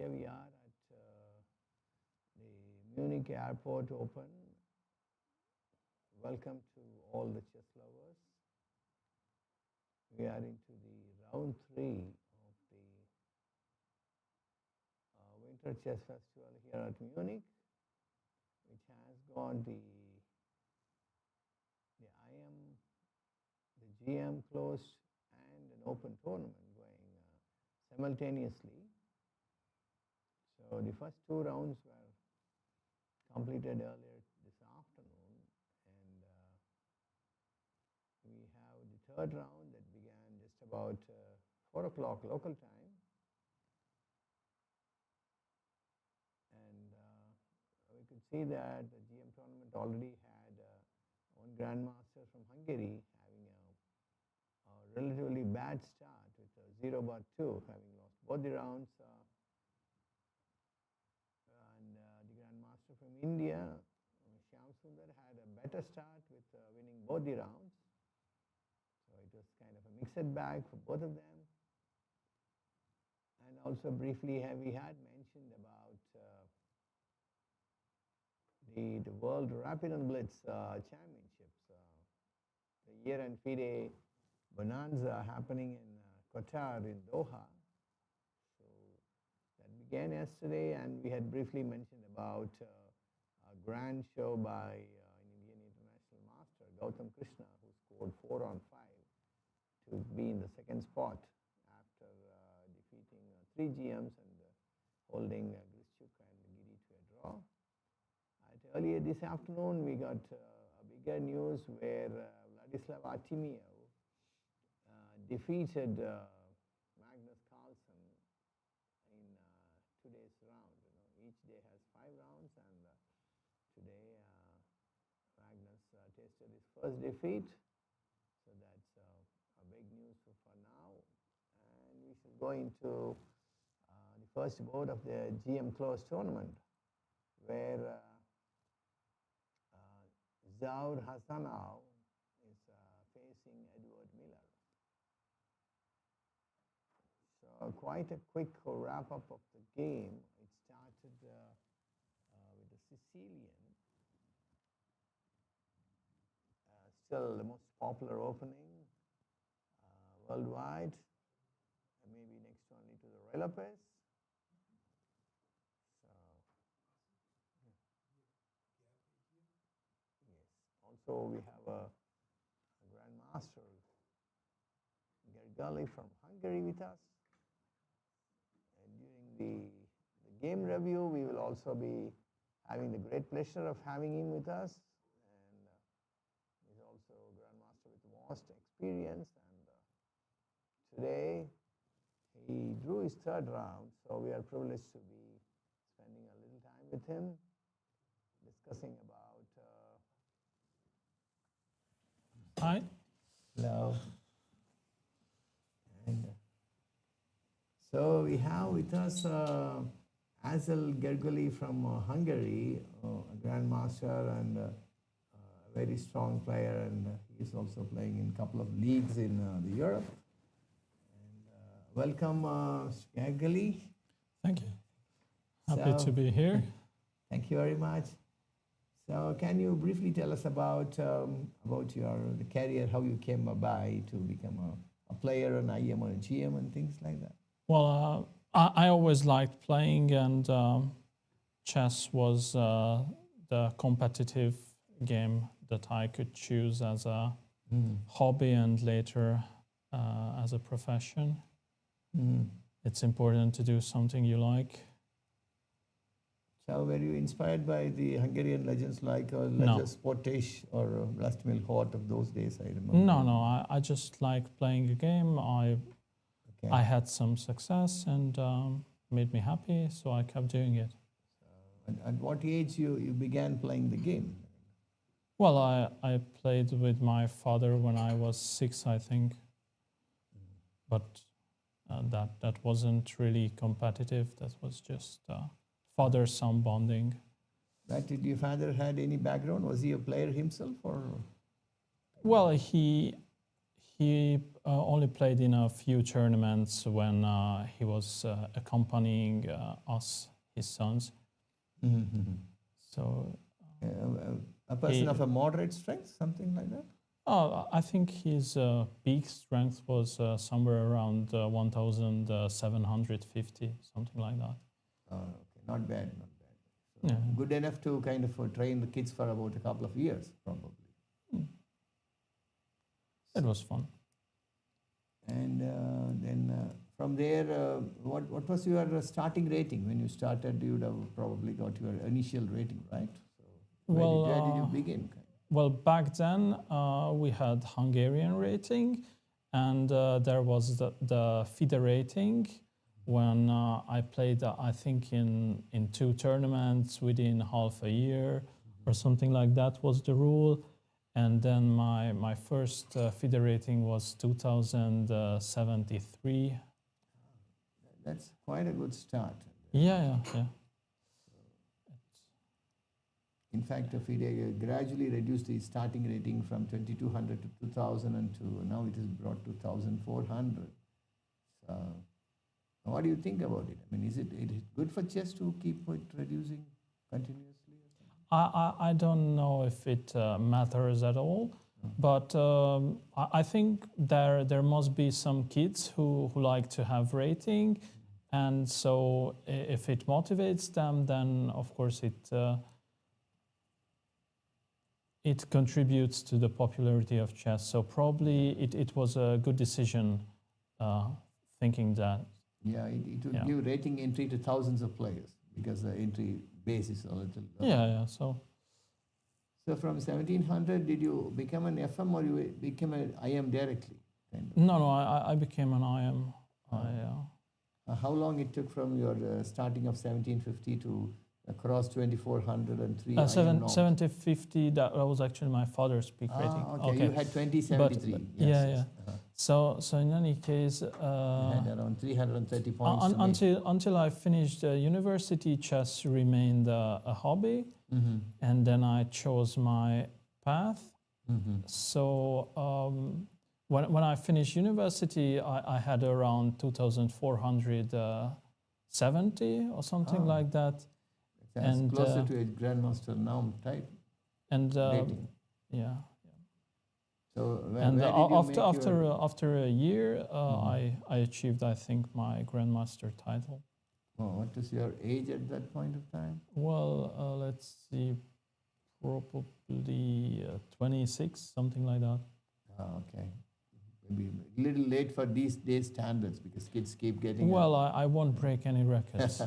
Here we are at the Munich Airport Open. Welcome to all the chess lovers. We are into the round 3 of the Winter Chess Festival here at Munich, which has got the IM, the GM closed, and an open tournament going simultaneously. So the first 2 rounds were completed earlier this afternoon, and we have the 3rd round that began just about 4 o'clock local time. And we could see that the GM tournament already had one grandmaster from Hungary having a relatively bad start with a 0-2, having lost both the rounds. And the grandmaster from India, Shyam Sundar, had a better start with winning both the rounds. So it was kind of a mixed bag for both of them. And also briefly, we had mentioned about the World Rapid and Blitz Championships, the year-end FIDE Bonanza happening in Qatar in Doha. So that began yesterday, and we had briefly mentioned about a grand show by an Indian international master, Gautam Krishna, who scored 4 on 5 to be in the 2nd spot after defeating 3 GMs and holding Grischuk and Giri to a draw. Earlier this afternoon, we got a bigger news where Vladislav Artemiev defeated Magnus Carlsen in today's round. Each day has 5 rounds, and today Magnus tasted his first defeat. So that's a big news for now. And we shall go into the first board of the GM Close tournament, where Zaur Hasanov is facing Edward Miller. So quite a quick wrap-up of the game. It started with the Sicilian, still the most popular opening worldwide, maybe next only to the Roy Lopez. So, yes. Also, we have a grandmaster, Gergely from Hungary, with us. And during the game review, we will also be having the great pleasure of having him with us. And he's also a grandmaster with vast experience. And today, he drew his 3rd round, so we are privileged to be spending a little time with him, discussing about... Hi. Hello. And so we have with us Azel Gergely from Hungary, a grandmaster and a very strong player, and he is also playing in a couple of leagues in the Europe. And welcome, Gergely. Thank you. Happy to be here. Thank you very much. So, can you briefly tell us about the career, how you came by to become a player, an IM or a GM, and things like that? Well, I always liked playing, and chess was the competitive game that I could choose as a hobby and later as a profession. It's important to do something you like. So were you inspired by the Hungarian legends like Sportés or Vlastimil Hort of those days, I remember? No. I just liked playing a game. I had some success and made me happy, so I kept doing it. So, at what age you began playing the game? Well, I played with my father when I was 6, I think. But that wasn't really competitive. That was just... father-son bonding. But did your father had any background? Was he a player himself, or? Well, he only played in a few tournaments when he was accompanying us, his sons. Mm-hmm. So A person he- of a moderate strength, something like that? I think his peak strength was somewhere around 1,750, something like that. Okay, not bad, not bad. So Yeah. good enough to kind of train the kids for about a couple of years, probably. It was fun. And then from there, what was your starting rating when you started? You would have probably got your initial rating, right? So where did you begin? Well, back then we had Hungarian rating, and there was the FIDE rating. When I played, I think in 2 tournaments within half a year or something like that was the rule. And then my first FIDE rating was 2073. That's quite a good start. Yeah. In fact, FIDE gradually reduced the starting rating from 2200 to 2000, and now it is brought to 1400. So, what do you think about it? I mean, is it good for chess to keep it reducing continuously? I don't know if it matters at all, but I think there must be some kids who like to have rating, and so if it motivates them, then of course it contributes to the popularity of chess. So probably it was a good decision thinking that. Yeah, it would give rating entry to thousands of players because the entry base is a little low. Yeah. So from 1700, did you become an FM or you became an IM directly? Kind of? No, I became an IM. How long it took from your starting of 1750 to across 2400 and 3 IM norms? 7050, that was actually my father's peak rating. Okay. You had 2073. But, yes. yeah. So in any case, you had around 330 points. until I finished university, chess remained a hobby, Mm-hmm. and then I chose my path. Mm-hmm. So when I finished university, I had around 2,470 or something like that. That's closer to a grandmaster norm type And rating. yeah. So after a year, I achieved, I think, my grandmaster title. What was your age at that point of time? Well, let's see, probably 26, something like that. Okay. Maybe a little late for these days standards because kids keep getting. Well, I won't break any records.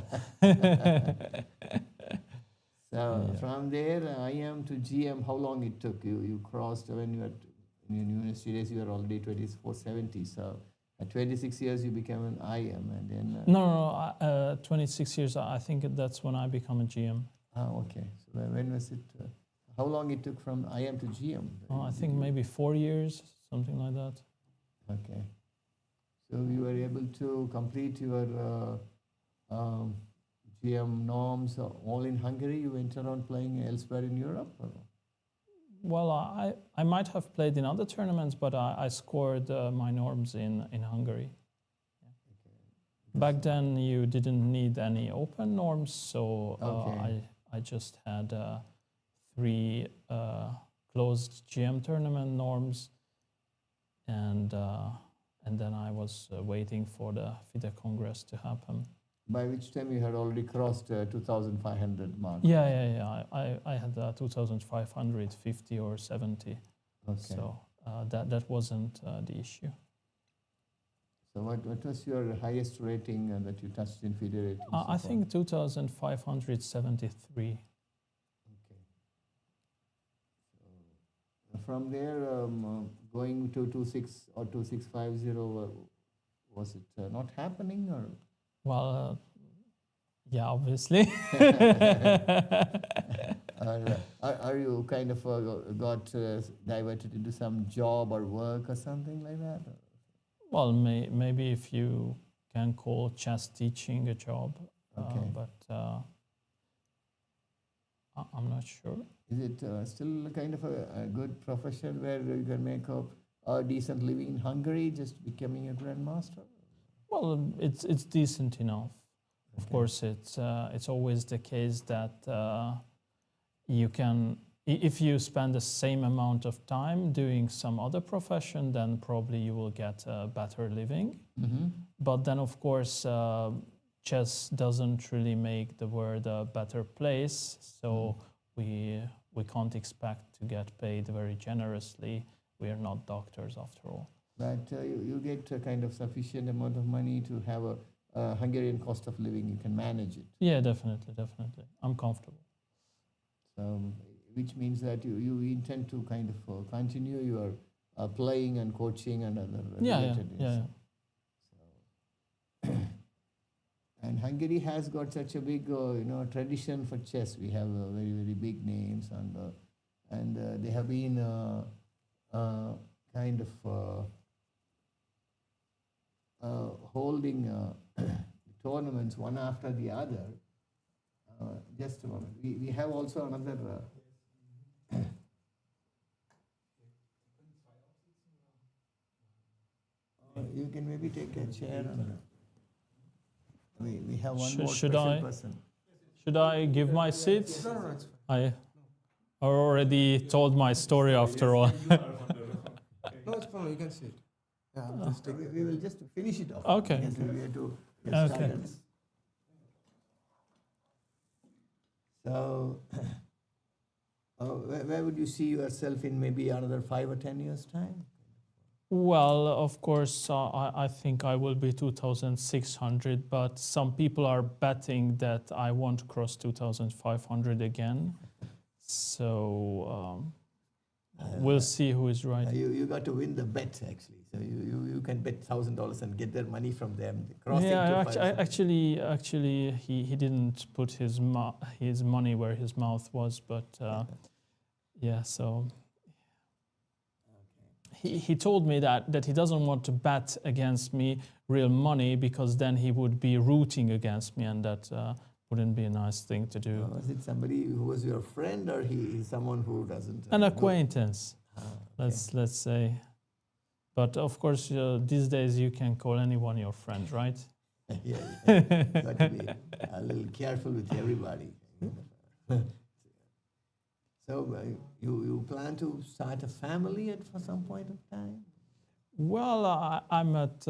So from there, IM to GM, how long it took? You crossed when you were in university days. You were already 2470. So at 26 years, you became an IM, and then. No, 26 years. I think that's when I become a GM. Okay. So when was it? How long it took from IM to GM? I think maybe 4 years, something like that. Okay. So you were able to complete your GM norms all in Hungary? You went around playing elsewhere in Europe? Or? Well, I might have played in other tournaments, but I scored my norms in Hungary. Yeah. Okay. Back then, you didn't need any open norms, so I just had 3 closed GM tournament norms, and then I was waiting for the FIDE Congress to happen. By which time you had already crossed 2,500 mark? Yeah. I had 2,550 or 70. Okay. So that wasn't the issue. So what was your highest rating that you touched in FIDE rating? I think 2,573. Okay. So from there, going to 26 or 2650, was it not happening or? Well, yeah, obviously. Are you kind of got diverted into some job or work or something like that? Well, maybe if you can call chess teaching a job, Okay. but I'm not sure. Is it still kind of a good profession where you can make up a decent living in Hungary, just becoming a grandmaster? Well, it's decent enough. Of Okay. course, it's always the case that you can, if you spend the same amount of time doing some other profession, then probably you will get a better living. Mm-hmm. But then, of course, chess doesn't really make the world a better place. So we can't expect to get paid very generously. We are not doctors after all. But you get a kind of sufficient amount of money to have a Hungarian cost of living. You can manage it. Yeah, definitely, definitely. I'm comfortable. So, which means that you intend to kind of continue your playing and coaching and other Yeah, related. yeah. So, and Hungary has got such a big, tradition for chess. We have very, very big names, and they have been kind of holding tournaments one after the other. Just a moment. We have also another. You can maybe take a chair. We have one more special person. Should I give my seat? No, it's fine. I already told my story after all. No, it's fine. You can sit. Yeah, I'm just taking. We will just finish it off. Okay. Yes, we have to get Okay. started. So, where would you see yourself in maybe another 5 or 10 years' time? Well, of course, I think I will be 2,600, but some people are betting that I won't cross 2,500 again. So we'll see who is right. You got to win the bet, actually. So you can bet $1,000 and get their money from them. Crossing Yeah, to actually, he didn't put his money where his mouth was, but yeah, so he told me that he doesn't want to bet against me real money because then he would be rooting against me, and that wouldn't be a nice thing to do. Was it somebody who was your friend, or he is someone who doesn't? An know? acquaintance, Okay. let's say. But of course, these days you can call anyone your friend, right? Yeah. Got to be a little careful with everybody. So you plan to start a family for some point of time? Well, I'm at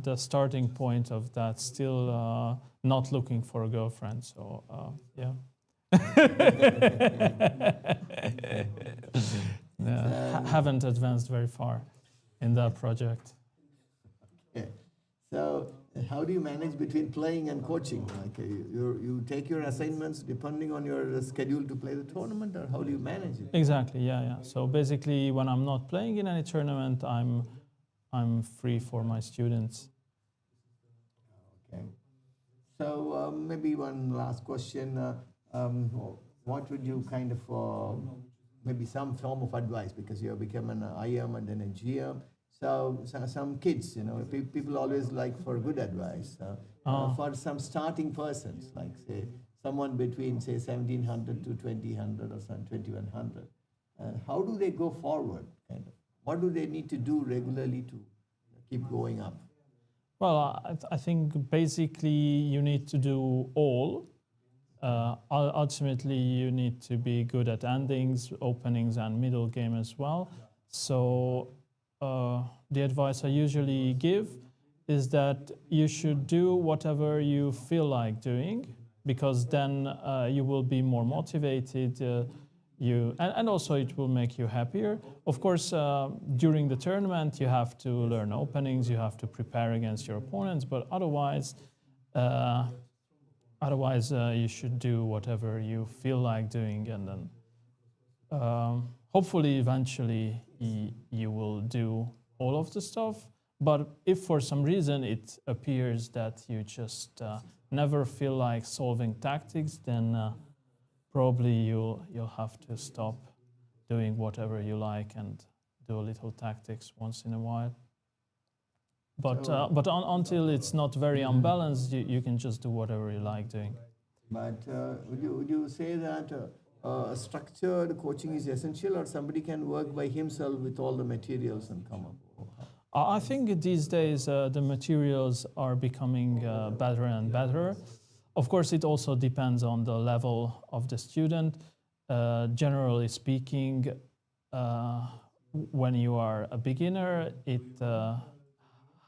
the starting point of that, still not looking for a girlfriend. So yeah. Haven't advanced very far in that project. Okay. So how do you manage between playing and coaching? Like you take your assignments depending on your schedule to play the tournament, or how do you manage it? Exactly. Yeah. So basically, when I'm not playing in any tournament, I'm free for my students. Okay. So maybe one last question. What would you kind of, maybe some form of advice, because you have become an IM and then a GM. So some kids, people always like for good advice. For some starting persons, like say someone between say 1,700 to 2,000 or some 2,100, how do they go forward? Kind of, what do they need to do regularly to keep going up? Well, I think basically you need to do all. Ultimately, you need to be good at endings, openings, and middle game as well. So the advice I usually give is that you should do whatever you feel like doing, because then you will be more motivated. And also it will make you happier. Of course, during the tournament, you have to learn openings, you have to prepare against your opponents, but otherwise, you should do whatever you feel like doing, and then hopefully eventually you will do all of the stuff. But if for some reason it appears that you just never feel like solving tactics, then probably you'll have to stop doing whatever you like and do a little tactics once in a while. But until it's not very unbalanced, you can just do whatever you like doing. But would you say that structured coaching is essential, or somebody can work by himself with all the materials and come up? I think these days the materials are becoming better and better. Of course, it also depends on the level of the student. Generally speaking, when you are a beginner, it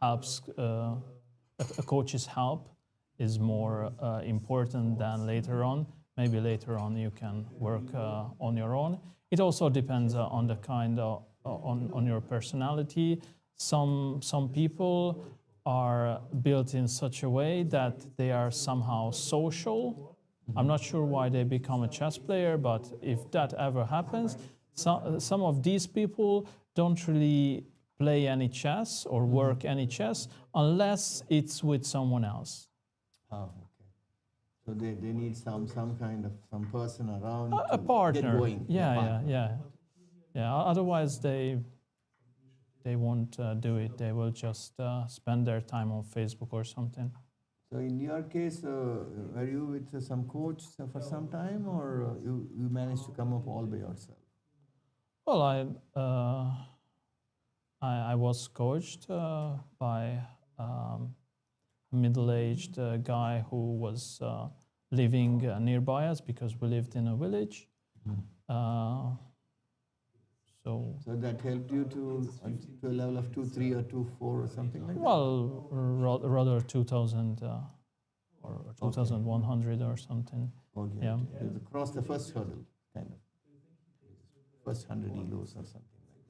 helps. A coach's help is more important than later on. Maybe later on you can work on your own. It also depends on the kind of on your personality. Some people are built in such a way that they are somehow social. I'm not sure why they become a chess player, but if that ever happens, some of these people don't really play any chess or work any chess unless it's with someone else. Oh, okay. So they need some kind of some person around A to partner. get going. Yeah. Otherwise, they won't do it. They will just spend their time on Facebook or something. So in your case, were you with some coach for some time, or you managed to come up all by yourself? Well, I was coached by a middle-aged guy who was living nearby us because we lived in a village. So that helped you to a level of 2-3 or 2-4 or something like that? Well, rather 2000 or 2100 or something. Okay. Yeah. You crossed the first hurdle, kind of. First 100 elos or something like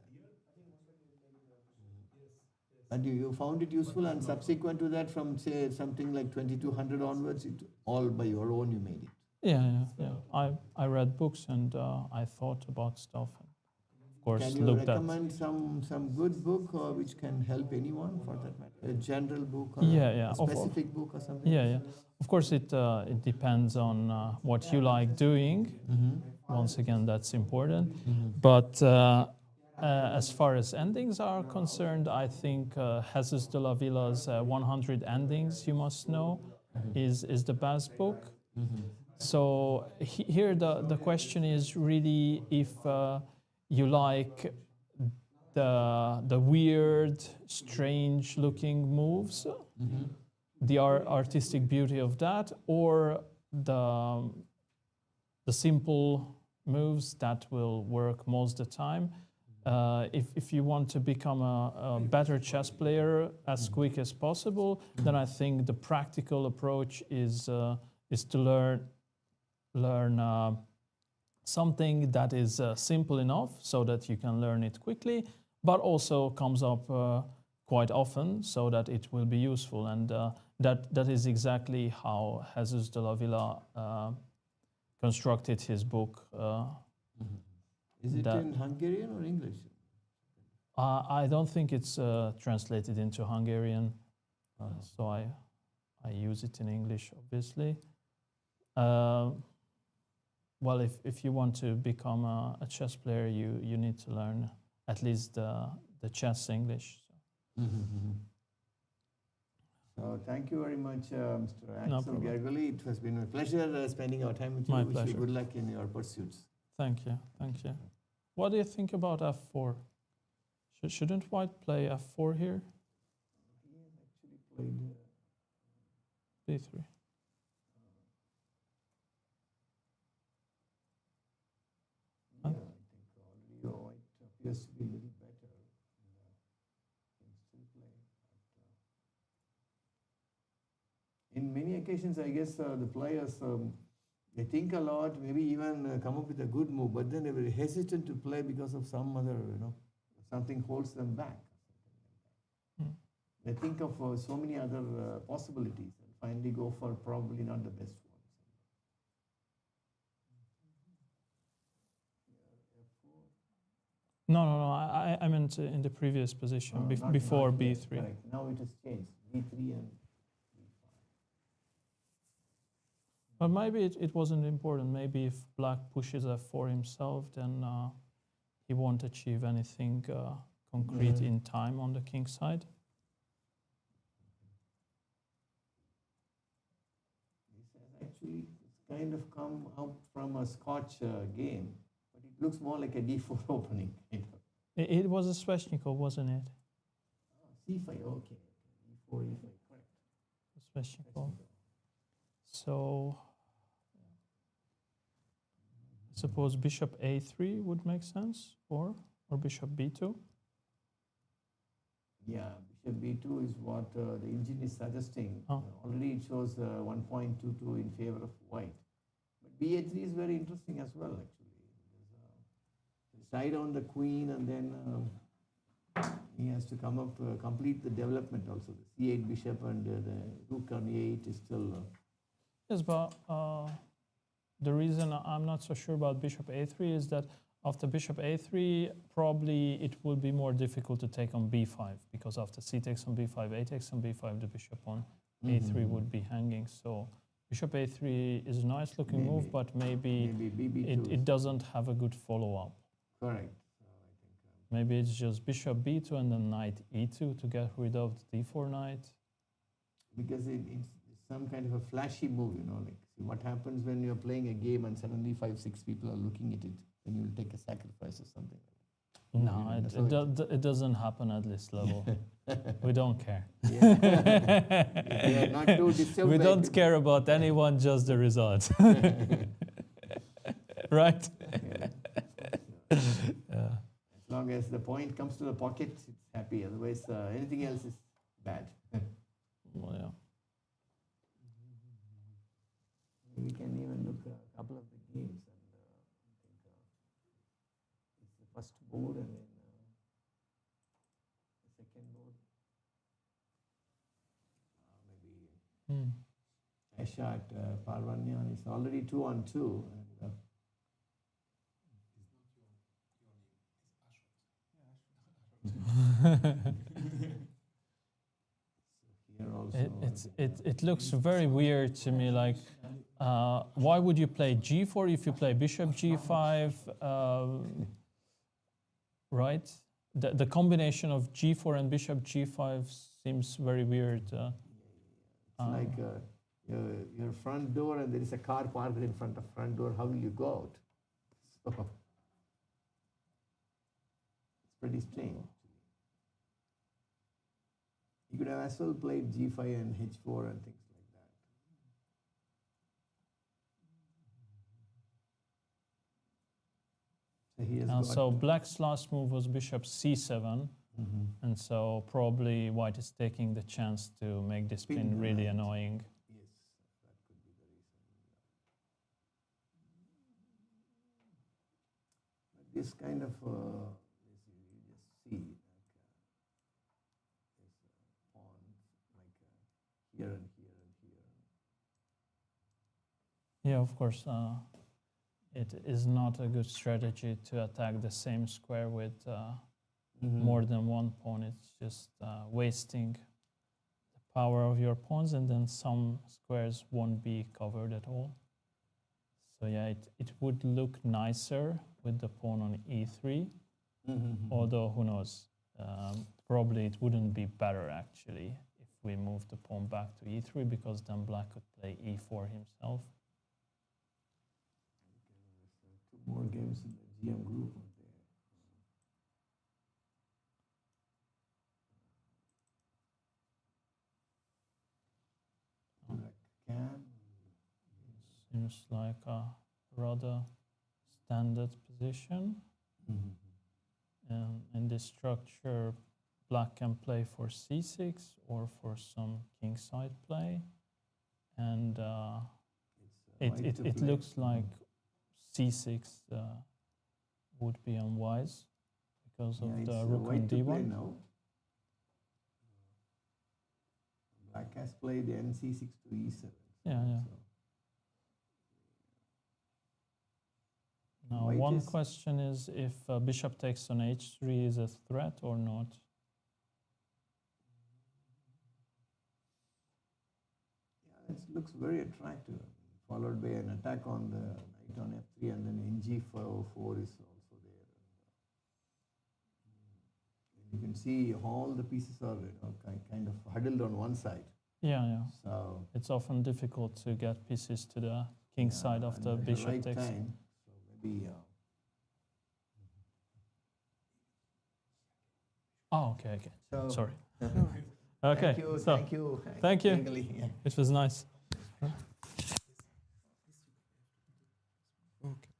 that. And you found it useful, and subsequent to that, from say something like 2200 onwards, it all by your own you made it. Yeah. I read books and I thought about stuff. Course, can you recommend some good book which can help anyone for that matter? A general book or a specific book or something? Yeah. Of course, it depends on what you like doing. Once again, that's important. But as far as endings are concerned, I think Jesus de la Villa's 100 Endings You Must Know is the best book. So here the question is really if you like the weird, strange-looking moves, the artistic beauty of that, or the simple moves that will work most of the time. If you want to become a better chess player as quick as possible, then I think the practical approach is to learn something that is simple enough so that you can learn it quickly, but also comes up quite often so that it will be useful. And that is exactly how Jesus de la Villa constructed his book. Is it in Hungarian or English? I don't think it's translated into Hungarian, so I use it in English, obviously. Well, if you want to become a chess player, you need to learn at least the chess English. So thank you very much, Mr. No Axel problem. Gergely. It has been a pleasure spending our time with you. My Wish pleasure. you good luck in your pursuits. Thank you. What do you think about f4? Shouldn't White play f4 here? He has actually played b3. I think already your White appears to be a little better. Can still play. But, in many occasions, I guess the players they think a lot, maybe even come up with a good move, but then they're very hesitant to play because of some other, something holds them back. They think of so many other possibilities and finally go for probably not the best ones. No. I meant in the previous position before not yet, b3. correct. Now it has changed, b3 and But maybe it wasn't important. Maybe if Black pushes f4 himself, then he won't achieve anything concrete in time on the king side. this has actually kind of come up from a Scotch game, but it looks more like a D4 opening kind of. It was a Sveshnikov, wasn't it? C5, okay. D4, E5, correct. Sveshnikov. So I suppose bishop a3 would make sense, or bishop b2. Yeah, bishop b2 is what the engine is suggesting. Oh. Already it shows 1.22 in favor of white. But b8 is very interesting as well, actually. It's right on the queen, and then he has to come up, complete the development also. The c8 bishop and the rook on a8 is still. Yes, but the reason I'm not so sure about bishop a3 is that after bishop a3, probably it will be more difficult to take on b5, because after c takes on b5, a takes on b5, the bishop on a3 would be hanging. So bishop a3 is a nice looking move, but maybe it doesn't have a good follow-up. Correct. Maybe it's just bishop b2 and then knight e2 to get rid of the d4 knight. Because it's some kind of a flashy move, you know, like see what happens when you're playing a game and suddenly 5-6 people are looking at it, then you'll take a sacrifice or something. No, it doesn't happen at this level. We don't care. They are not too disturbed. We don't care about anyone, just the result. Right? Yeah. As long as the point comes to the pocket, it's happy. Otherwise, anything else is bad. Well, yeah. We can even look at a couple of the games, and I think it's the first board and then the second board. Maybe Aisha at Parvanyan is already 2-on-2. And, here also it looks very weird to me. Like, why would you play g4 if you play bishop g5? Right? The combination of g4 and bishop g5 seems very weird. it's like your front door, and there is a car parked in front of front door. How will you go out? So it's pretty strange. You could have as well played g5 and h4 and things like that. So he has got So black's last move was bishop c7, and so probably white is taking the chance to make this pin really annoying. Yes, that could be the reason. But this kind of you just see pawns like here and here and here. Yeah, of course. It is not a good strategy to attack the same square with more than one pawn. It's just wasting the power of your pawns, and then some squares won't be covered at all. So yeah, it would look nicer with the pawn on e3, although who knows, probably it wouldn't be better actually if we move the pawn back to e3, because then black could play e4 himself. Two more games in the GM group. Seems like a rather standard position. And in this structure, black can play for c6 or for some kingside play. And it looks like c6 would be unwise because of the rook on d1. Now. Black has played nc6 to e7. Yeah. So Now, white one question is if bishop takes on h3 is a threat or not. Yeah, it looks very attractive, followed by an attack on the knight on f3, and then ng4 is also there. And you can see all the pieces are kind of huddled on one side. Yeah. So It's often difficult to get pieces to the king side of the and at bishop right takes. time. So maybe. Oh, okay. So Sorry. Thank Okay. you. So Thank you. thank you. Legally, yeah. it was nice. Okay.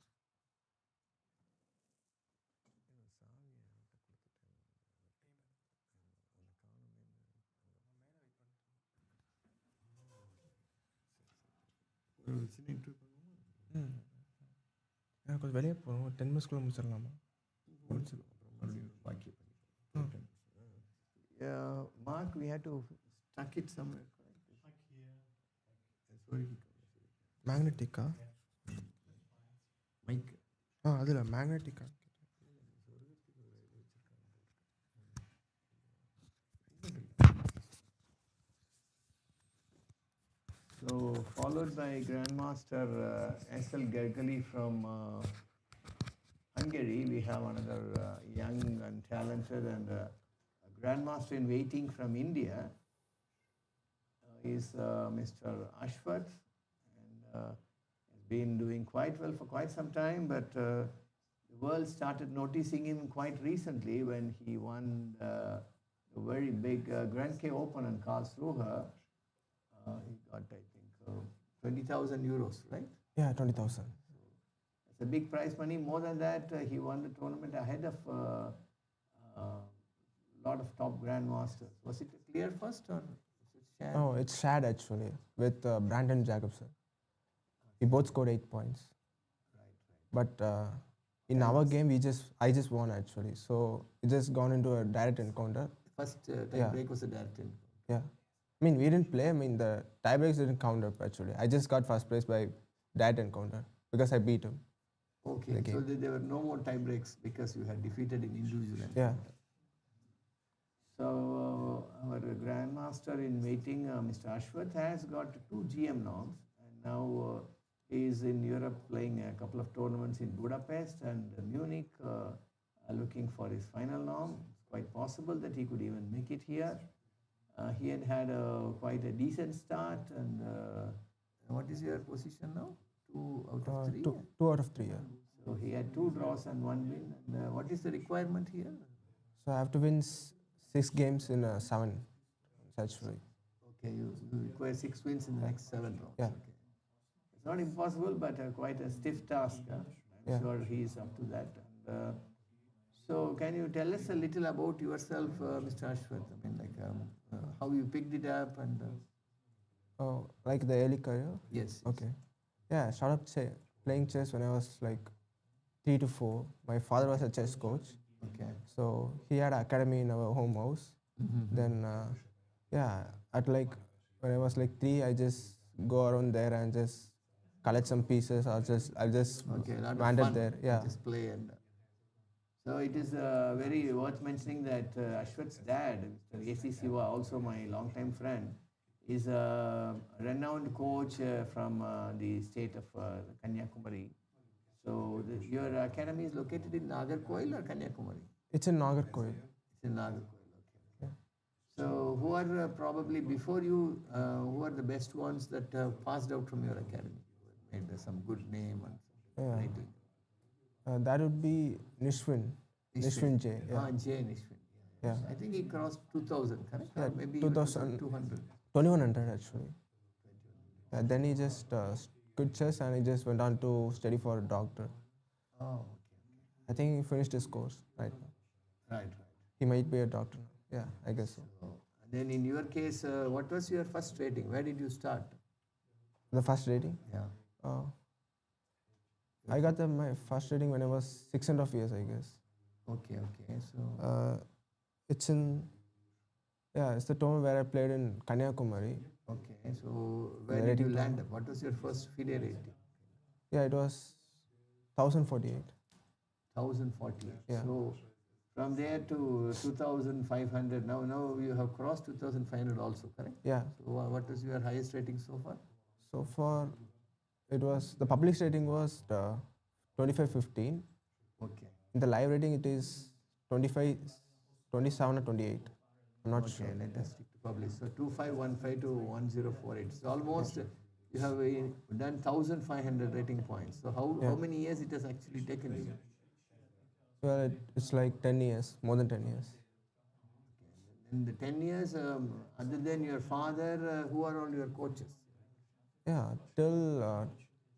கொஞ்சம் வெளியே போகிறோம் ஒரு 10 மினிட்ஸ்க்குள்ளே முடிச்சிடலாமா Yeah, Mark, we had to stuck it somewhere. மேக்னெட்டிக்கா Mike. அதில் மேக்னெட்டிக்கா So followed by Grandmaster S.L. Gergely from Hungary, we have another young and talented and Grandmaster in waiting from India. Is Mr. Ashwath, and has been doing quite well for quite some time, but the world started noticing him quite recently when he won the very big Grand K Open in Karlsruhe. He got, I think, 20,000 euros, right? Yeah, 20,000. It's a big prize money. More than that, he won the tournament ahead of a lot of top grandmasters. Was it a clear first or was it shared? Oh, it's shared actually with Brandon Jacobson. We both scored 8 points. Right. But in our game, I just won actually. So it just gone into a direct encounter. First tie break was a direct in. Yeah. I mean, we didn't play. I mean, the tie breaks didn't count up actually. I just got first place by direct encounter because I beat him. Okay, so there were no more tie breaks because you had defeated in individual encounter. Yeah. So our grandmaster in waiting, Mr. Ashwath, has got 2 GM norms, and now he is in Europe playing a couple of tournaments in Budapest and Munich, looking for his final norm. It's quite possible that he could even make it here. He had quite a decent start, and what is your position now? 2 out of 3? 2 out of 3, yeah. So he had 2 draws and 1 win. And what is the requirement here? So I have to win 6 games in 7 actually. Okay, you require 6 wins in the next 7 rounds. Yeah. Okay. It's not impossible, but quite a stiff task. Huh? I'm sure he is up to that. And, so can you tell us a little about yourself, Mr. Ashwath? I mean, like how you picked it up and... Oh, like the early career? Yes. Okay. Yeah, I started playing chess when I was like 3 to 4. My father was a chess coach. Okay. So he had an academy in our home house. Then, at like when I was like 3, I just go around there and just collect some pieces. I'll just wander there. Yeah. Just play and. So it is very worth mentioning that Ashwath's dad, Mr. A.C. Siva, also my longtime friend, is a renowned coach from the state of Kanyakumari. So your academy is located in Nagarkoil or Kanyakumari? It's in Nagarkoil. It's in Nagarkoil, okay. Yeah. So who are probably before you, who are the best ones that passed out from your academy? Made some good name and writing. That would be Nishwin J. Yeah. J. Nishwin. Yeah. I think he crossed 2000, correct? Yeah, Or maybe 2000. 200. 2100 actually. Then he just quit chess and he just went on to study for a doctor. Oh, okay. I think he finished his course right now. Right. He might be a doctor now. Yeah, I guess so. And then in your case, what was your first rating? Where did you start? The first rating? Yeah. I got my first rating when I was 6.5 years, I guess. Okay. So It's the tournament where I played in Kanyakumari. okay. So where did you land up? What was your first FIDE rating? Yeah, it was 1048. 1040. Yeah. So from there to 2500. Now you have crossed 2500 also, correct? Yeah. So what was your highest rating so far? So far, it was the public rating was 2515. Okay. In the live rating, it is 25, 27 or 28. I'm not sure. Okay, let us stick to public. So 2515 to 1048. So almost You have done 1,500 rating points. So how many years it has actually taken you? Well, it's like 10 years, more than 10 years. In the 10 years, other than your father, who are all your coaches? Yeah, till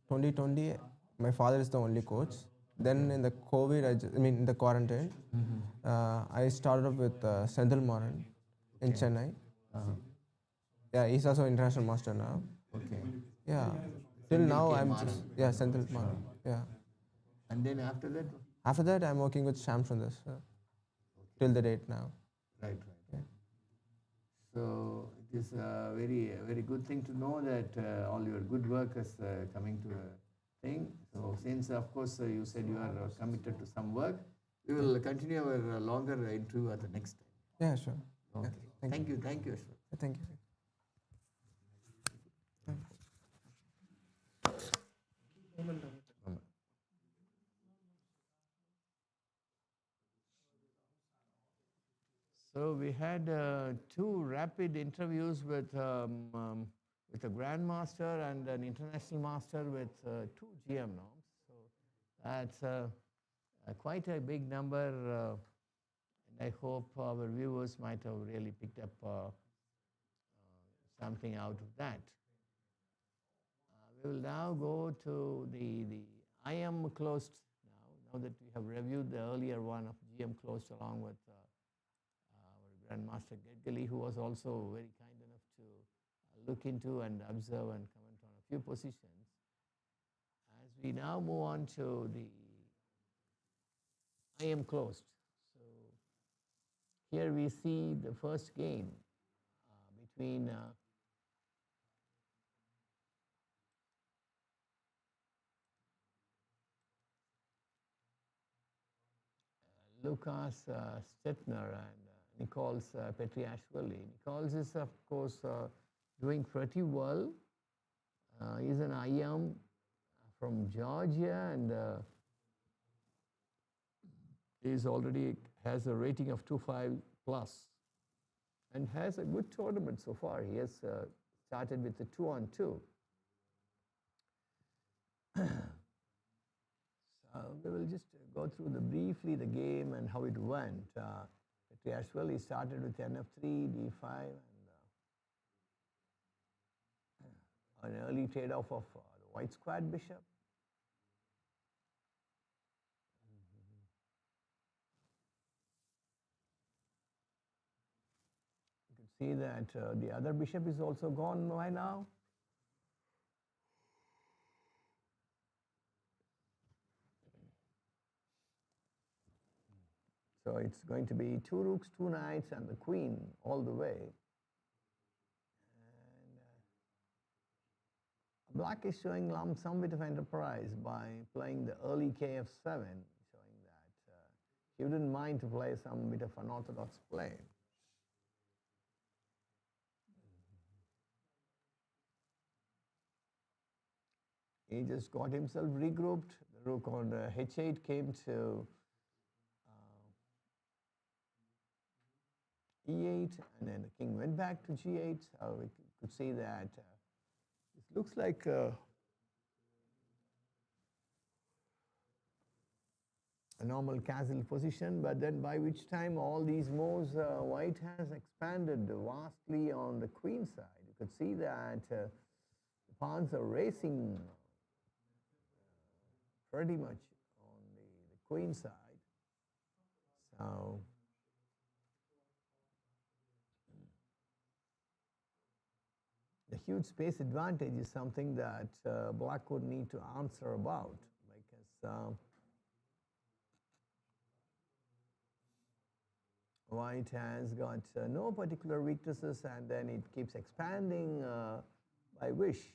2020, my father is the only coach. Then in the COVID, in the quarantine, I started up with Senthil Maran in Chennai. Yeah, he's also international master now. Okay. Yeah, till Senthil now K. I'm Maran. just Senthil Maran. Yeah. And then after that? After that, I'm working with Sham Sundar till the date now. Right, right. So it is a very good thing to know that all your good work is coming to a thing. So since of course you said you are committed to some work, we will continue our longer interview at the next time. Yeah, sure. Okay. Yeah, Thank you, Ashwin. Thank you. So we had two rapid interviews with a grandmaster and an international master with two GM norms. So that's quite a big number, and I hope our viewers might have really picked up something out of that. We will now go to the I am closed now that we have reviewed the earlier one of GM closed along with our Grandmaster Gedgali, who was also very kind enough to look into and observe and comment on a few positions. As we now move on to the I am closed. So here we see the first game between Lukas Stettner and Nichols Petriashvili. Nichols is, of course, doing pretty well. He's an IM from Georgia, and he's already has a rating of 2.5 plus and has a good tournament so far. He has started with the 2-on-2. We will just go through briefly the game and how it went. Petriashvili started with NF3, D5, and an early trade-off of the white squared bishop. You can see that the other bishop is also gone by now. So it's going to be 2 rooks, 2 knights, and the queen all the way. And black is showing some bit of enterprise by playing the early KF7, showing that he wouldn't mind to play some bit of unorthodox play. He just got himself regrouped. The rook on H8 came to E8, and then the king went back to G8. We could see that it looks like a normal castle position, but then by which time all these moves, white has expanded vastly on the queen side. You could see that the pawns are racing pretty much on the queen side. So the huge space advantage is something that black would need to answer about, because white has got no particular weaknesses, and then it keeps expanding by wish.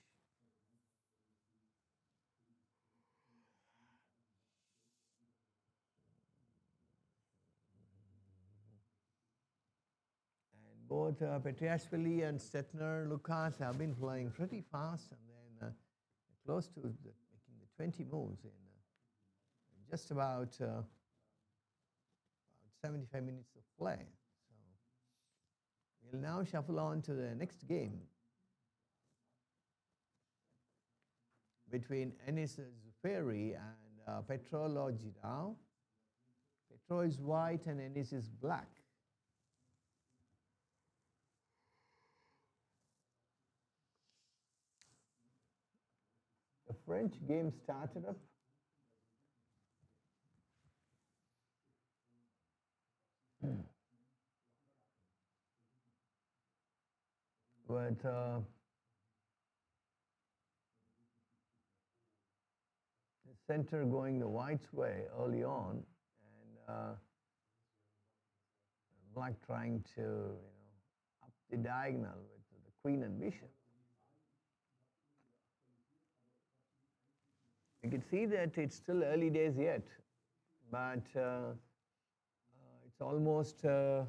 And both Petriashvili and Stettner, Lukas have been playing pretty fast, and then close to making the 20 moves in just about 75 minutes of play. So we'll now shuffle on to the next game. between Anis Zuferi and Petro Logidao. Petro is white and Anis is black. The French game started up. But the center going the white's way early on, and black trying to, up the diagonal with the queen and bishop. You can see that it's still early days yet, but it's almost of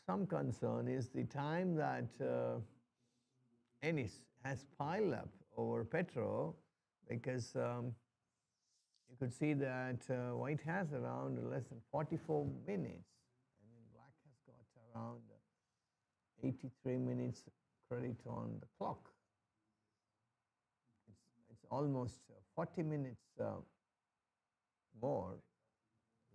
some concern is the time that Ennis has piled up over Petro, because you could see that white has around less than 44 minutes. I mean, black has got around 83 minutes credit on the clock. It's almost 40 minutes more,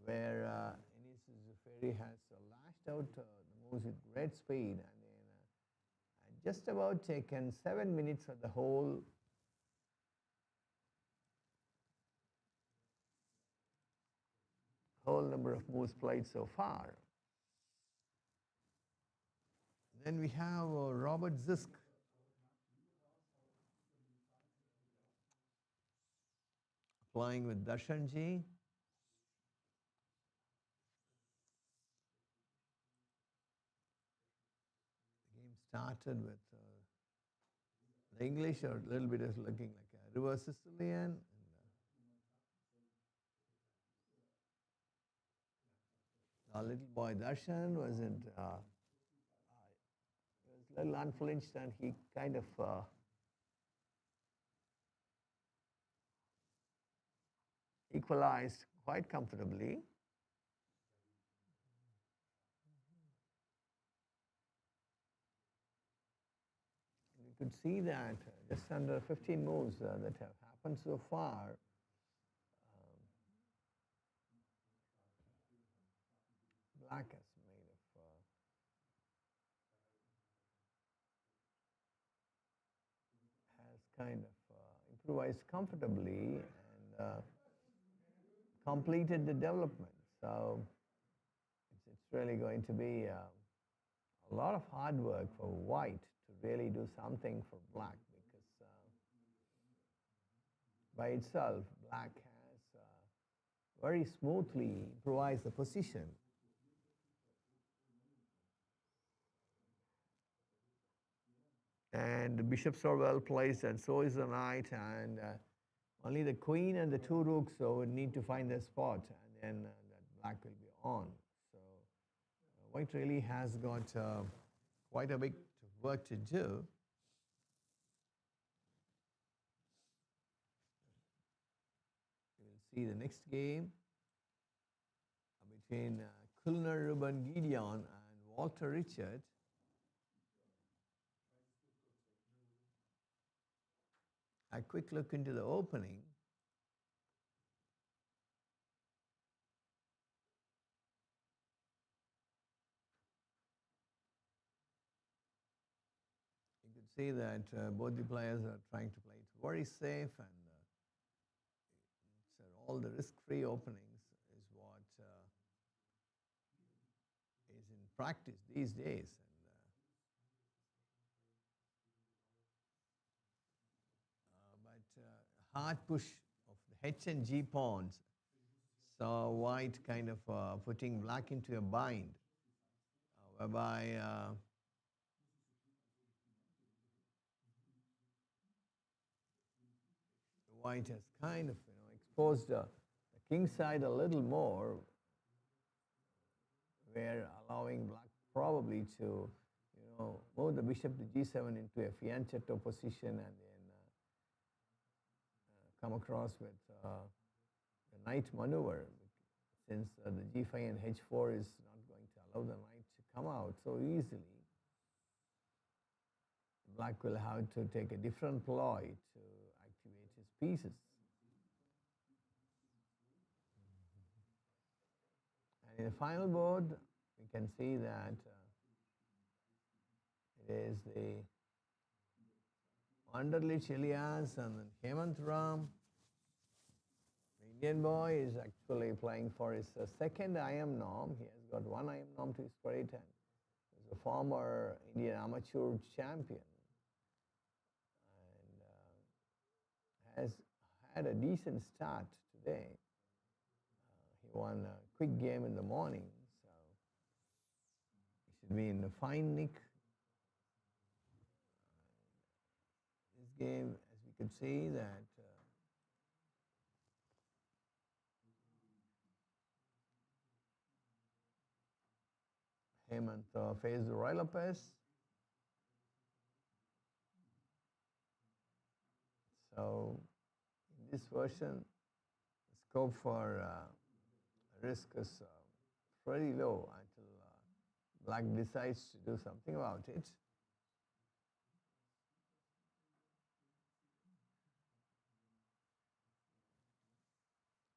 where Enis Zuferi has lashed out the moves with great speed, and then just about taken 7 minutes of the whole number of moves played so far. Then we have Robert Zisk. Playing with Darshanji. The game started with the English are a little bit is looking like a reverse Sicilian. And, our little boy Darshan wasn't, he was a little unflinched, and he kind of equalized quite comfortably. You could see that just under 15 moves that have happened so far. Black has made of has kind of improvised comfortably and completed the development. So it's really going to be a lot of hard work for white to really do something for black, because by itself, black has very smoothly improvised the position. And the bishops are well placed, and so is the knight, and only the queen and the two rooks would need to find their spot, and then that black will be on. So white really has got quite a bit of work to do. We will see the next game between Kulner Ruben Gideon and Walter Richard. A quick look into the opening. You could see that both the players are trying to play it very safe, and all the risk-free openings is what is in practice these days. But hard push of the H and G pawns saw white kind of putting black into a bind, whereby white has kind of exposed the king side a little more, where allowing black probably to move the bishop to g7 into a fianchetto position, and then come across with the knight maneuver, since the g5 and h4 is not going to allow the knight come out so easily. Black will have to take a different ploy to activate his pieces. And in the final board, we can see that it is the Wanderlich Elias and then Hemant Ram. The Indian boy is actually playing for his second IM norm. He has got one IM norm to his credit and is a former Indian amateur champion and has had a decent start today. He won a quick game in the morning, so he should be in a fine nick. This game, as we could see, that Hemant faced Roy Lopez. So in this version, the scope for risk is pretty low until Black decides to do something about it.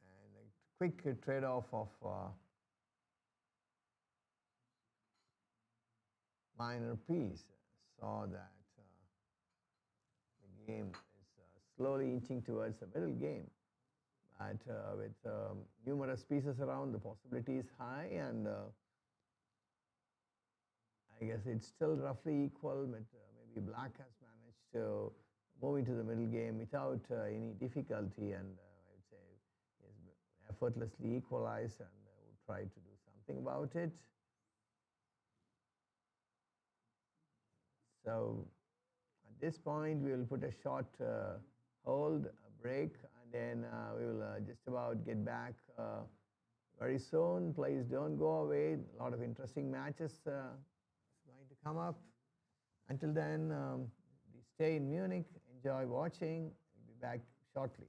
And a quick trade-off of minor piece saw that the game is slowly inching towards the middle game. But with numerous pieces around, the possibility is high, and I guess it's still roughly equal, but maybe Black has managed to move into the middle game without any difficulty, and I would say he has effortlessly equalized and would try to do something about it. So at this point, we will put a short hold, a break, and then we will just about get back very soon. Please don't go away. A lot of interesting matches is going to come up. Until then, stay in Munich, enjoy watching. We'll be back shortly.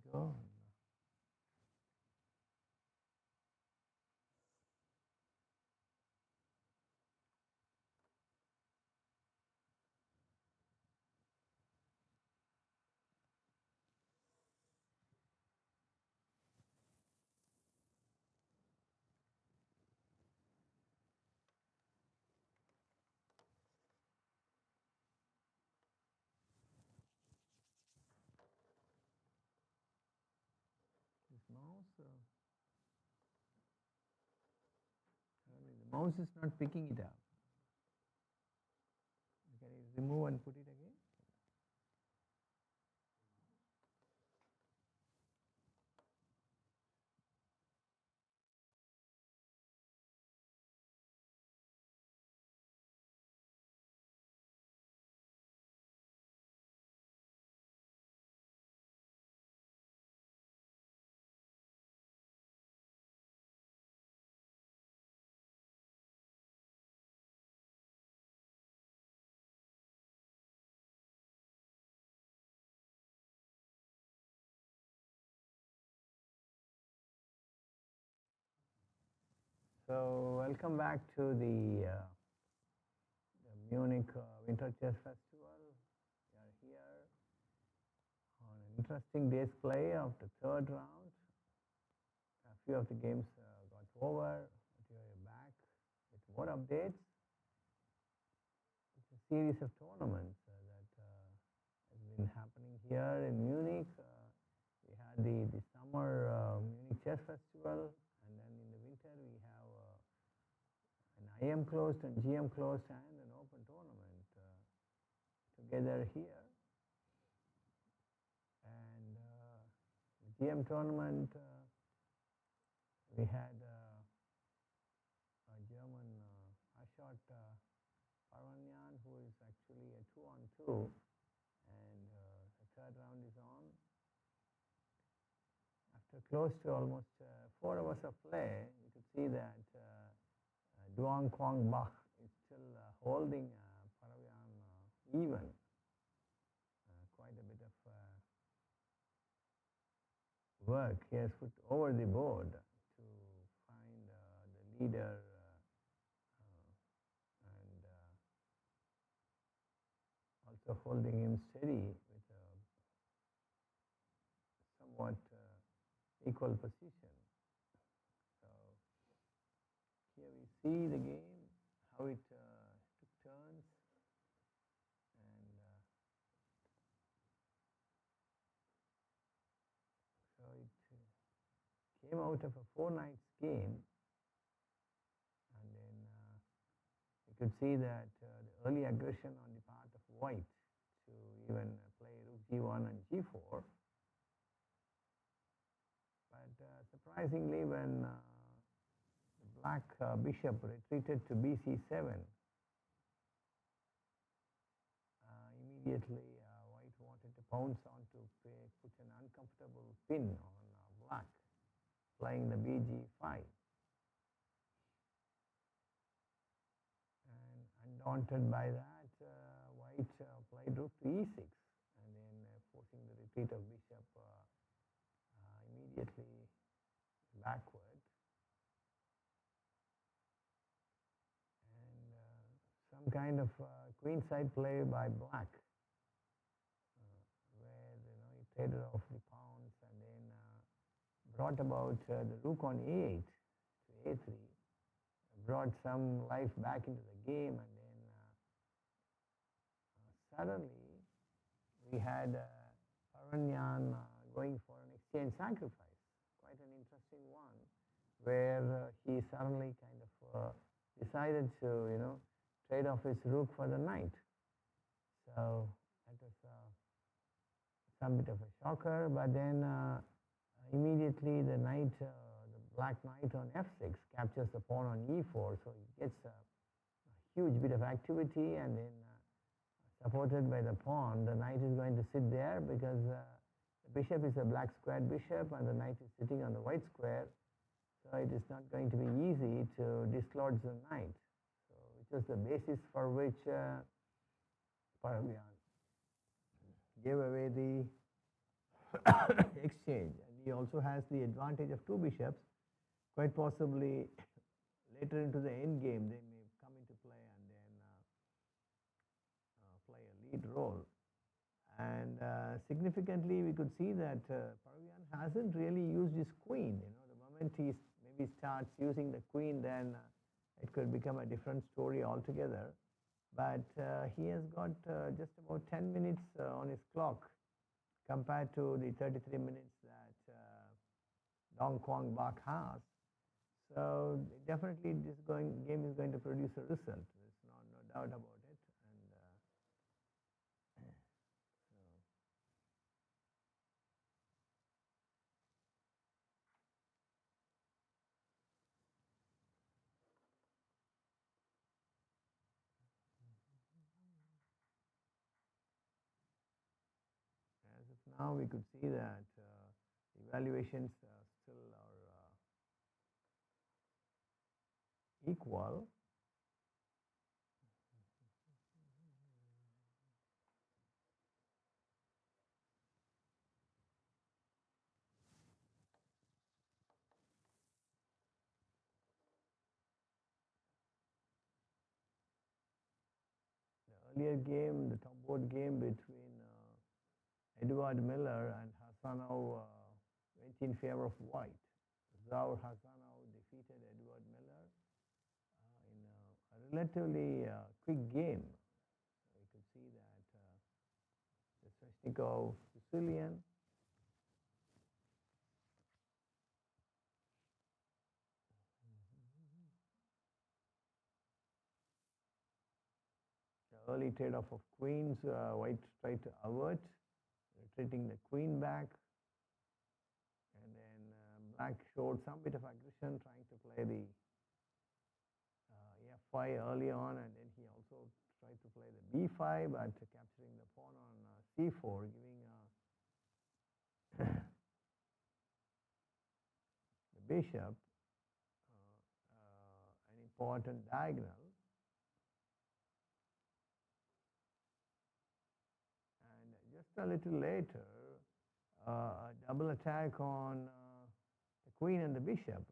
we go. This mouse, the mouse is not picking it up. Can you remove and put it again? So welcome back to the Munich Winter Chess Festival. We are here on an interesting day's play of the third round. A few of the games got over, but we are back with more updates. It's a series of tournaments that has been happening here in Munich. We had the summer Munich Chess Festival, and then in the winter we have an IM closed and GM closed and an open tournament together here. And the GM tournament, we had a German Ashot Parvanyan, who is actually a 2-on-2, and the third round is on. After close to almost 4 hours of play, you could see that Duong Quang Bach is still holding Parvanyan even. Quite a bit of work he has put over the board to find the leader and also holding him steady with a somewhat equal position. So here we see the game, how it took turns, and so it came out of a 4-nights game, and then you could see that the early aggression on the part of white to even play rook g1 and g4. But surprisingly, when the black bishop retreated to bc7, immediately white wanted to pounce on to put an uncomfortable pin on black, playing the bg5. And undaunted by that, white played rook to e6, and then forcing the retreat of bishop immediately backward. And some kind of queenside play by black, where he traded off the pawns and then brought about the rook on a8 to a3, brought some life back into the game, and then suddenly we had Parvanyan going for an exchange sacrifice, quite an interesting one, where he suddenly kind of decided to trade off his rook for the knight. So that was some bit of a shocker, but then immediately the knight, the black knight on f6 captures the pawn on e4, so he gets a huge bit of activity, and then supported by the pawn, the knight is going to sit there because the bishop is a black squared bishop and the knight is sitting on the white square, so it is not going to be easy to dislodge the knight. So which is the basis for which Parvanyan gave away the exchange. And he also has the advantage of two bishops. Quite possibly later into the end game, they may come into play and then play a lead role. And significantly, we could see that Paravian hasn't really used his queen. The moment he maybe starts using the queen, then it could become a different story altogether. But he has got just about 10 minutes on his clock compared to the 33 minutes that Dong Quang Bak has. So definitely this game is going to produce a result. There's no doubt about it. And as of now, we could see that evaluations still are equal. The earlier game, the top board game between Edward Miller and Hassanov went in favor of white. Zaur Hassanov defeated Edward Miller in a relatively quick game. We could see that the Sveshnikov Sicilian the early trade-off of queens, white tried to avert, retreating the queen back, and then black showed some bit of aggression, trying to play the f5 early on, and then he also tried to play the b5, but capturing the pawn on c4, giving the bishop an important diagonal. And just a little later, a double attack on the queen and the bishop,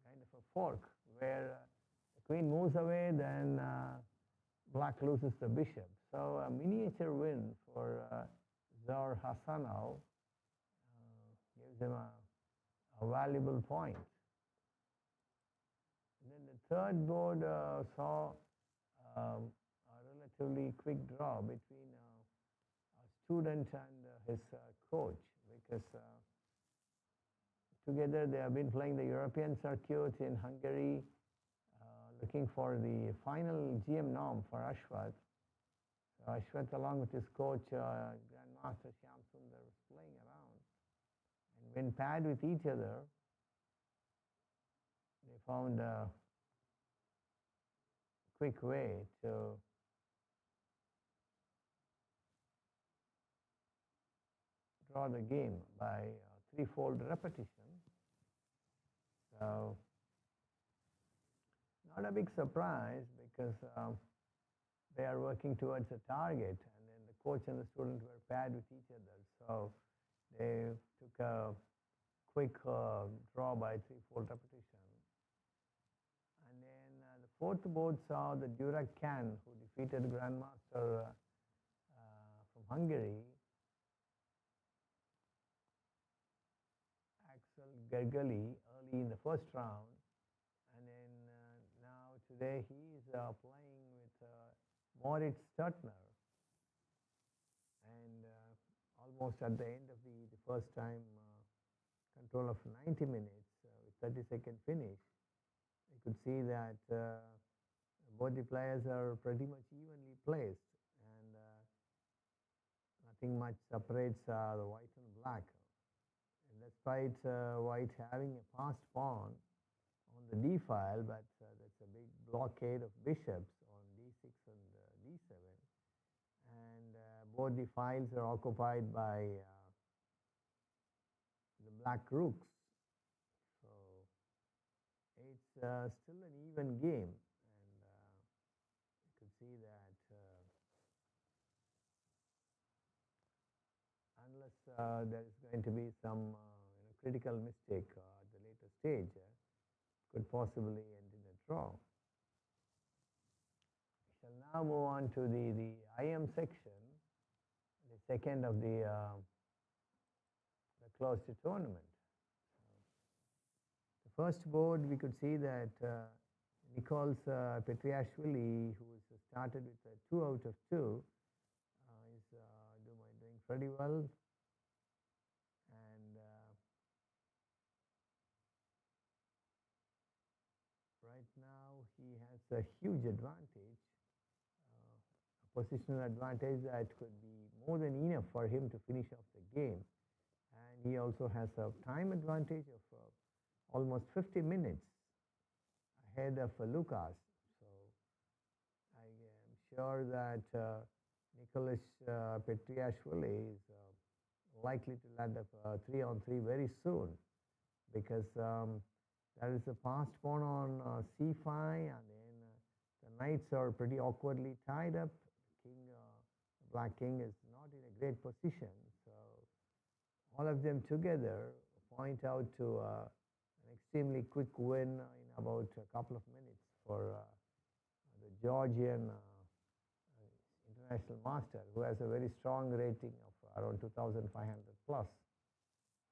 kind of a fork, where the queen moves away, then black loses the bishop. So a miniature win for Zaur Hassanov gives him a valuable point. And then the third board saw a relatively quick draw between a student and his coach, because together they have been playing the European circuit in Hungary, looking for the final GM norm for Ashwath. So Ashwath, along with his coach, Grandmaster Shyam Sundar, was playing around. And when paired with each other, they found a quick way to draw the game by threefold repetition. So not a big surprise, because they are working towards a target, and then the coach and the student were paired with each other. So they took a quick draw by threefold repetition. And then the fourth board saw the Durac Khan, who defeated Grandmaster from Hungary, Axel Gergely, early in the first round. And then now today he is playing with Moritz Sturtner. And almost at the end of the first time, control of 90 minutes with 30-second finish, you could see that both the players are pretty much evenly placed, and nothing much separates the white and black. And despite white having a passed pawn on the d file, but that's a big blockade of bishops on d6 and d7, and both the files are occupied by the black rooks. So it's still an even game, and you could see that unless unless there is going to be some critical mistake at the later stage, could possibly end in a draw. We shall now move on to the IM section, the second of the closed tournament. The first board, we could see that Nichols Petriashvili, who started with a 2 out of 2, is doing pretty well. And right now he has a huge advantage, a positional advantage that could be more than enough for him to finish off the game. And he also has a time advantage of almost 50 minutes ahead of Lucas. So I am sure that Nicholas Petriashvili is likely to land up 3-on-3 very soon, because there is a passed pawn on c5, and then the knights are pretty awkwardly tied up. The king, the black king, is not in a great position. So all of them together point out to an extremely quick win in about a couple of minutes for the Georgian international master, who has a very strong rating of around 2,500 plus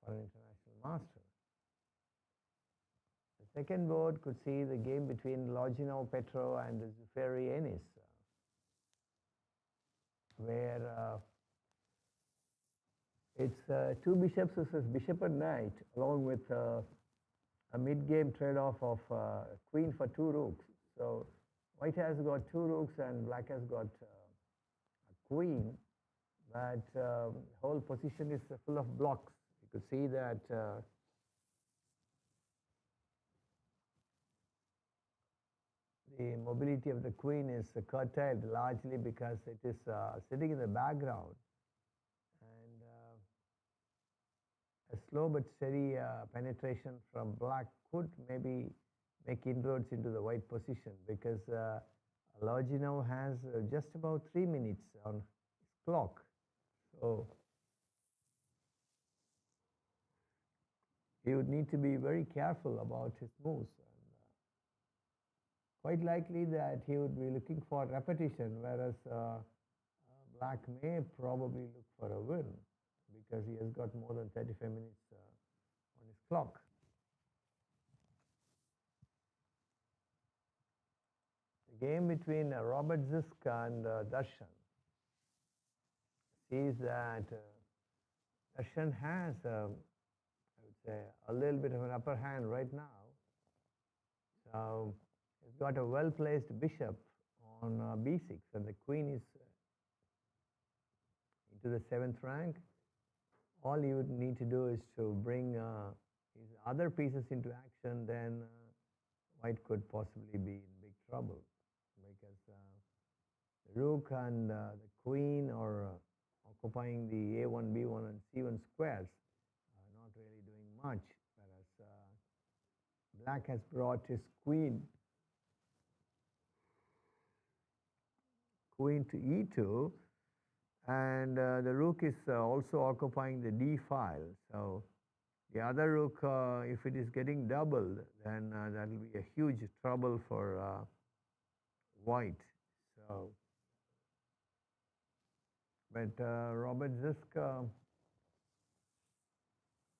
for an international master. The second board could see the game between Loginov Petro and Zuferi Enis, where it's 2 bishops versus bishop and knight, along with a mid-game trade-off of queen for 2 rooks. So white has got 2 rooks and black has got a queen, but the whole position is full of blocks. You could see that the mobility of the queen is curtailed largely because it is sitting in the background, and a slow but steady penetration from black could maybe make inroads into the white position, because Loginov has just about 3 minutes on his clock. So he would need to be very careful about his moves. Quite likely that he would be looking for repetition, whereas black may probably look for a win, because he has got more than 35 minutes on his clock. The game between Robert Zisk and Darshan sees that Darshan has, I would say, a little bit of an upper hand right now. So he's got a well-placed bishop on b6, and the queen is into the 7th rank. All you would need to do is to bring his other pieces into action, then white could possibly be in big trouble, because the rook and the queen are occupying the a1, b1 and c1 squares, not really doing much, whereas black has brought his queen to e2, and the rook is also occupying the d file. So the other rook, if it is getting doubled, then that will be a huge trouble for white. So, but Robert Zisk,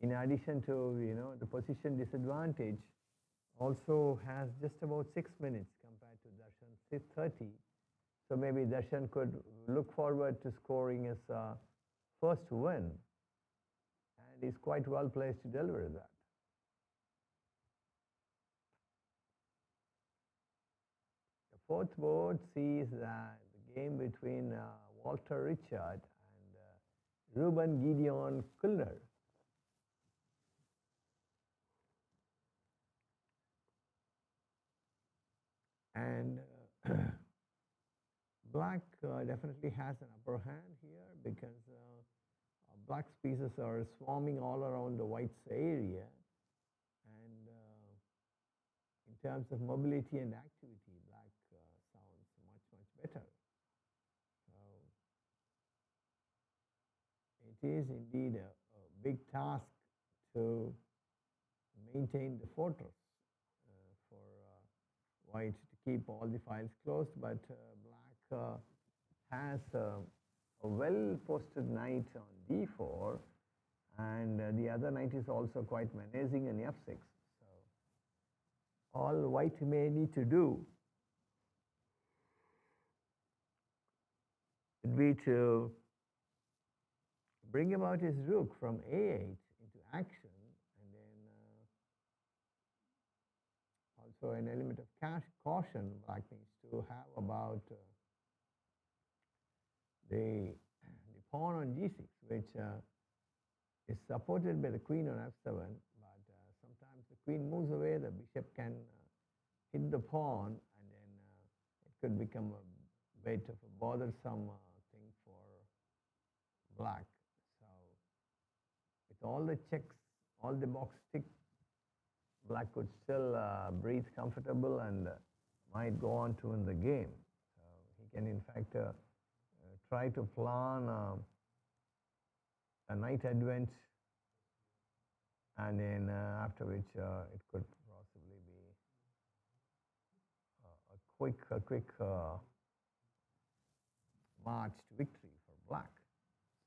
in addition to the position disadvantage, also has just about 6 minutes compared to Darshan's 30. So maybe Darshan could look forward to scoring his first win, and is quite well placed to deliver that. The fourth board sees the game between Walter Richard and Ruben Gideon Kullner. And black definitely has an upper hand here, because black's pieces are swarming all around the white's area, and in terms of mobility and activity, black sounds much better. So it it is indeed a big task to maintain the fortress for white to keep all the files closed, but black has a well posted knight on d4, and the other knight is also quite menacing in f6. So all white may need to do would be to bring about his rook from a8 into action, and then also an element of caution black needs to have about the pawn on g6, which is supported by the queen on f7, but sometimes the queen moves away, the bishop can hit the pawn, and then it could become a bit of a bothersome thing for black. So with all the checks, all the box ticked, black could still breathe comfortable and might go on to win the game. So he can in fact try to plan a knight advent, and then after which it could possibly be a quick march to victory for black.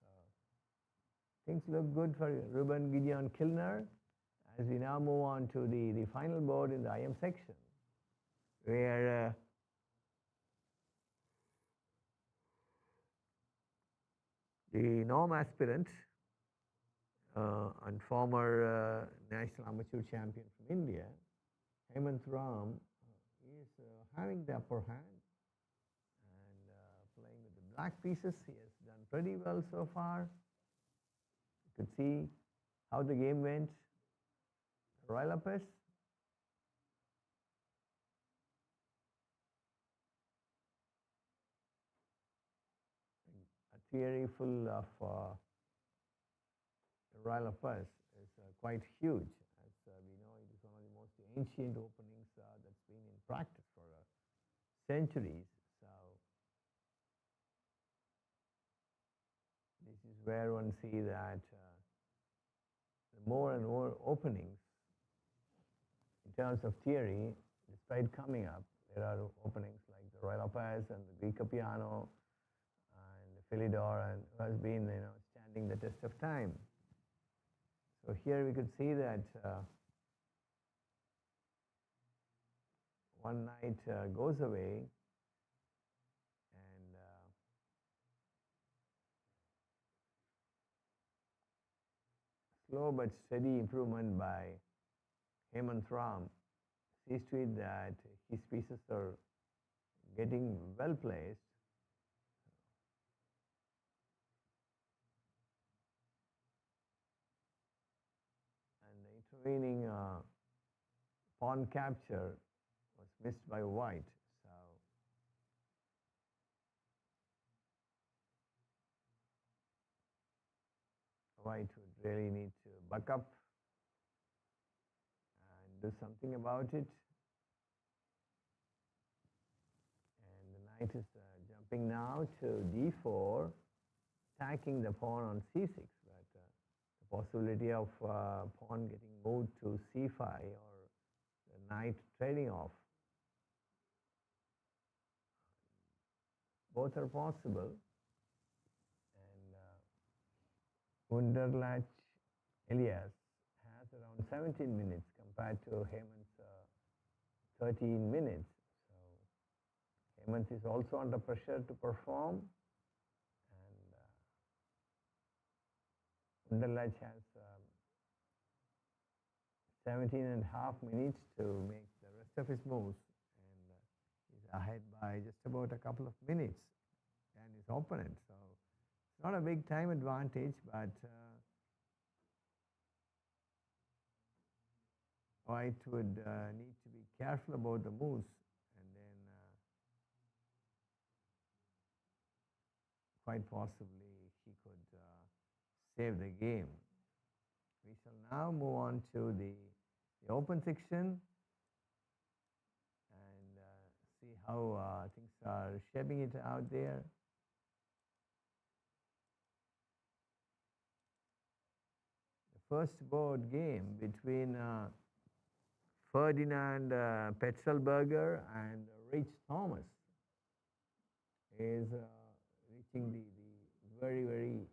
So things look good for Ruben Gideon Kilner as we now move on to the final board in the IM section, where the norm aspirant and former national amateur champion from India, Hemant Ram, is having the upper hand and playing with the black pieces. He has done pretty well so far. You could see how the game went. Roy Lopez. A theory full of Roy Lopez is quite huge. As we know, it is one of the most ancient openings that's been in practice for centuries. So this is where one sees that the more and more openings in terms of theory, despite coming up, there are openings like the Roy Lopez and the Greco Piano and the Philidor, and who has been standing the test of time. So here we could see that one knight goes away, and slow but steady improvement by Hemant Ram sees to it that his pieces are getting well placed. And the intervening pawn capture was missed by white. So white would really need to buck up and do something about it. And the knight is jumping now to d4, attacking the pawn on c6, but the possibility of pawn getting moved to c5 or the knight trading off, both are possible. And Wunderlach Elias has around 17 minutes compared to Hemant's 13 minutes. So Hemant is also under pressure to perform, and Wunderlach has 17 and a half minutes to make the rest of his moves, and he's ahead by just about a couple of minutes than his opponent. So it's not a big time advantage, but white would need to be careful about the moves, and then quite possibly he could save the game. We shall now move on to the open section and see how things are shaping it out there. first board game between Ferdinand Petzelberger and Rich Thomas is reaching the very, very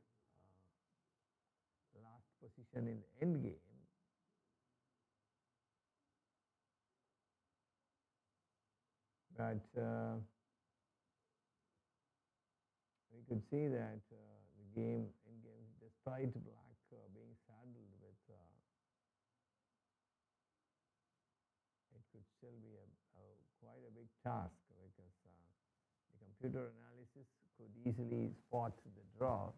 last position in the end game. But we could see that the game in game, despite black being saddled with, it could still be quite a big task because the computer analysis could easily spot the draw.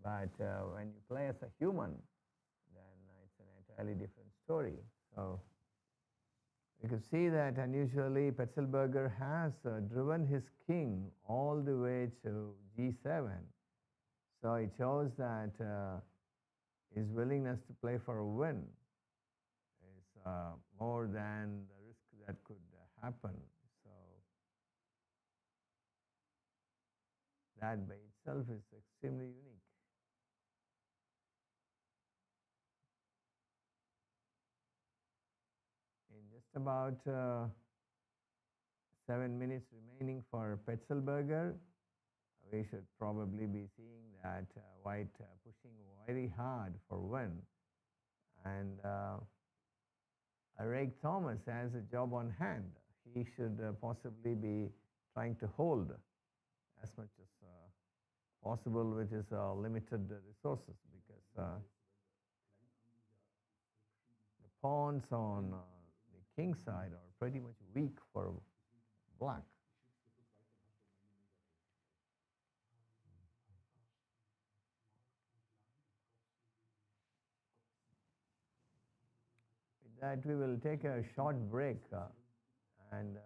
But when you play as a human, then it's an entirely different story. So you can see that unusually Petzelberger has driven his king all the way to g7. So it shows that his willingness to play for a win is more than the risk that could happen. So that by itself is extremely unique. In just about 7 minutes remaining for Petzelberger, we should probably be seeing that white pushing very hard for win. And Rake Thomas has a job on hand. He should possibly be trying to hold as much as possible with his limited resources, because the pawns on the king side are pretty much weak for black. With that, we will take a short break and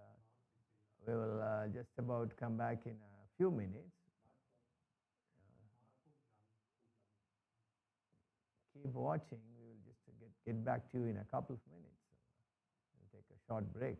we will just about come back in a few minutes. Keep watching. We will just get back to you in a couple of minutes. We'll take a short break.